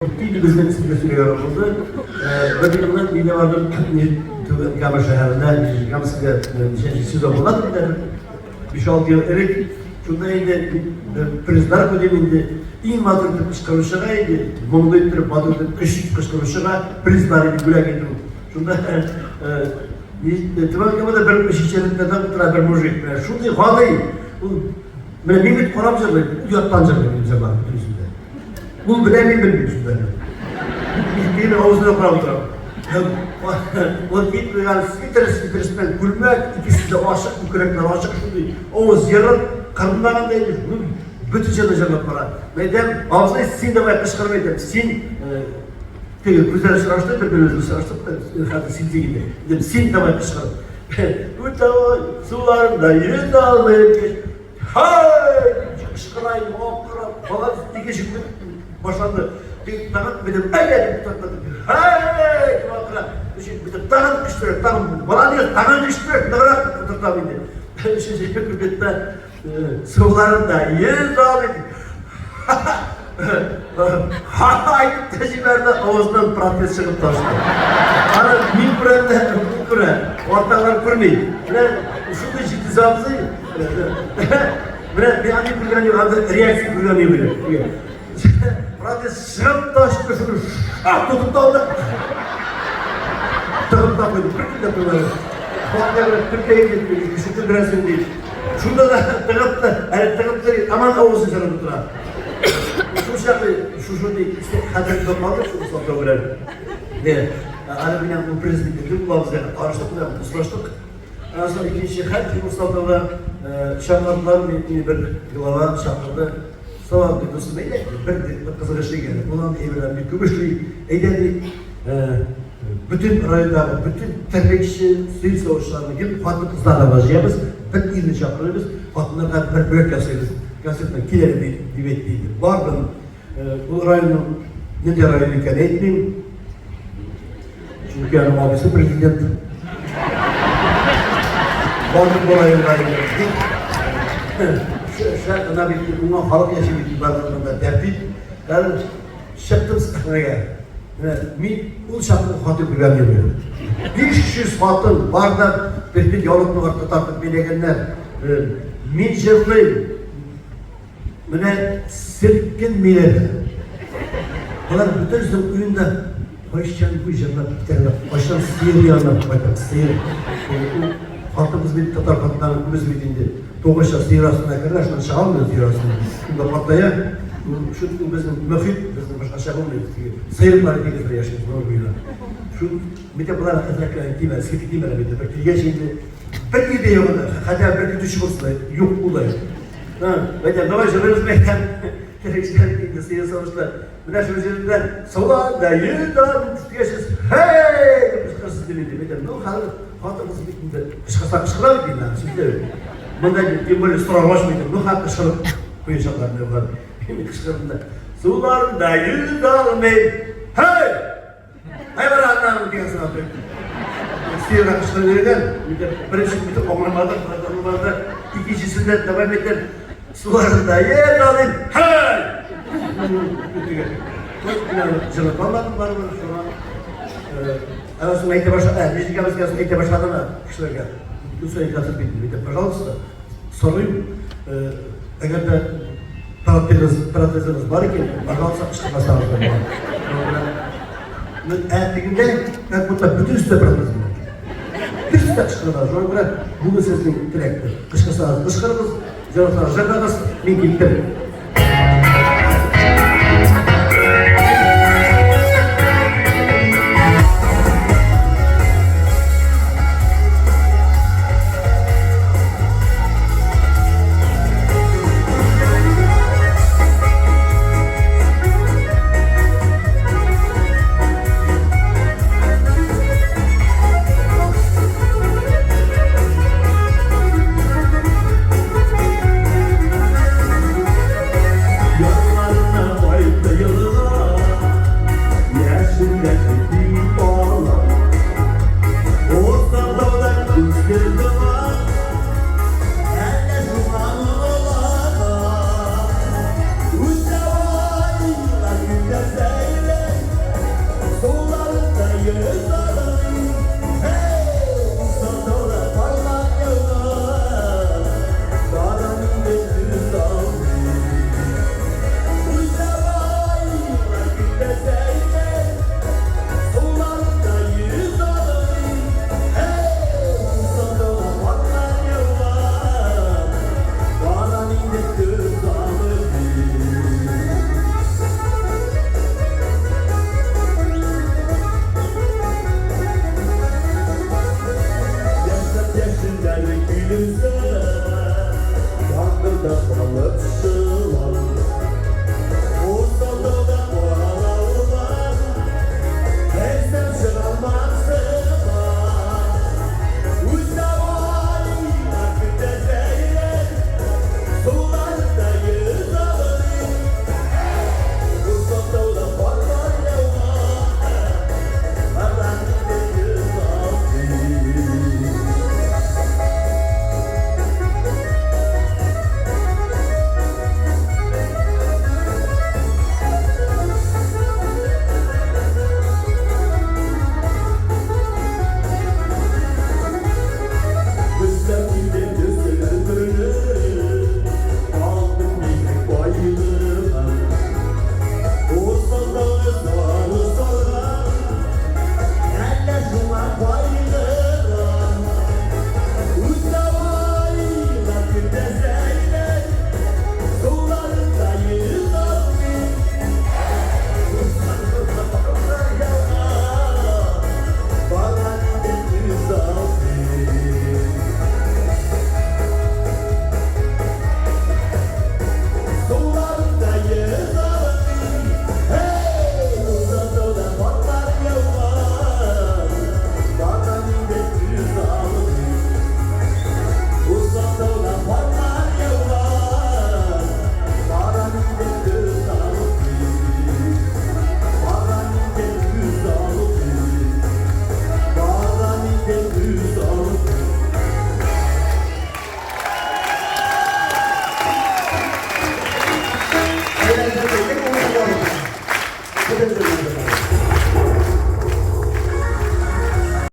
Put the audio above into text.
Değil bizden sürüyor oldu. Bakımdan bir de vardı Gama şehrinde, Gamsı'da siz de bulan bir şey oldu. Evet, şunda indi prezident döneminde iyi madrıdı kışkırışına indi. Mongolya'da madrıdı kışkırışına prezident güle geldi. Şunda Tıvakkama da bir şişeliklerden oturan bir mujik. Şunda vallahi ben Mehmet Korapcı'yla uyattan canım zaman yüzünde. Bu bile mi bilmiyorsun ben? Bir ağzına pravda. O git ve yani stresinden gülmek, ikisi de aşık, bu kürekler aşık şunu. O ziyaret karnından değil. Bütün canlı para. Medem ağzına sin de var kışkırmaydı. Sin güzel sıraştı, birbirimizi sıraştı. Hatta sinti gibi. Dedim sin de var kışkır. Bu tava sularında yüz almayı. Hay! Kışkırayım, okura, falan dikişim başlandı. Tanım dedim, evet tutmadım. Hey! Okura, bir tanım kıştırıyor, tanım. Bana diyor, tanım kıştırıyor, ne kadar tutamıydı. Şimdi kürbette sularında yüz almayı. Hay! Tecrüberde ağzından protest çıkıp taştı. Hani bin kurende, bu kure, ortalar kurmayın. Şurada ciddi zabzı. Bir anı kullanıyor, adı reaksiyon kullanıyor bile. Protest çıkıp taştı şunu. Tutup da aldı. Tutup da koydu, kırk da koydu. Fatih'e Türkiye'ye gidiyor, küçük resim değil. Şurada da tıkıp da, aman ağzı sana tutura. Şu değil, işte hatırı topladı, şu ıslatı öğrenim. Ve Arabiyan bu prezidenti tüm bazıları karıştık ve uslaştık. Sonra ikinci Halki Mustafa'da şartlar bir glava şartlarda sabah bir dostu neyle bir kızılışlı geldi. Bundan evren bir kümüşlü eğlendi. Bütün raylarda, bütün terlikçi, sivil savaşlarına girip farklı kızlarla başlayamız. Ben izini çapırıyoruz. Fatma'da kadar bir büyük yapsayız. Gerçekten kileri divetliydi. Vardım. Bu rayonun ne diye rayonu iken etmeyeyim. Çünkü yani abisi prezident. Vardım bu rayonun rayonu. Şarkına bitti, bundan halk yaşı bitti. Varlığında tertip. Yani şaktım sıkıntına bu şarkı hatı güvenmiyor. 500 hatın vardı. Bir yoluklu var tutardık bilegenler. Min jırlıyım. Mine sirkin miledi. Bunlar bütün bizim oyunda hoşçan bu jırlar biterler. Baştan sıyır yanına bakın sıyır. Halkımız bir Tatar halklarımız bitindi. Doğuşa sıyır aslında kadar şuna çağırmıyor sıyır aslında. Şimdi patlaya şu bizim müfit bizim aşağı olmuyor. Sıyırlar diye de yaşıyoruz bunu böyle. Şu bir de bunlar etrekler değil mi? Sıkıntı değil mi? Bir de şimdi bir de yok. Hatta bir de düşmüşsün. Yok olayı. Ve de davacılarımız mehtem gerekçiler değil, sıyır sonuçlar. Bunlar şu üzerinden soğuğa yüzden tutuyorsunuz. Hey! Kışkırsız diliydi. Ve de ne kadar hatırımız bittiğinde kışkırar mı dinler? Şimdi öyle. Bundan bir böyle sorarlaş mıydı? Ne kadar kışkırıp koyacaklar ne var? Şimdi kışkırdığında sularında yüz almayın. Hey! Hay var anlamı diye sana atıyor. Sıyırla kışkırırken birinci bütün omurmada, ikincisinde devam eden sularında yer alayım. Hey! Çok anladım var şu an. Arasında eğitim başladı. Biz de gelsin eğitim başladı mı? Kışlar geldi. Bu sayı katıl bildim. Pожалуйста, sorayım. Eğer de parateziniz var ki, pожалуйста, kışkırmasanız da var. Ertekinde ben burada bütün üstte paratezim var. Bir üstte kışkırmalar. Şu an bugün sizin direktör. Kışkırsanız kışkırınız, canınızdan jırlarınız, min gittim.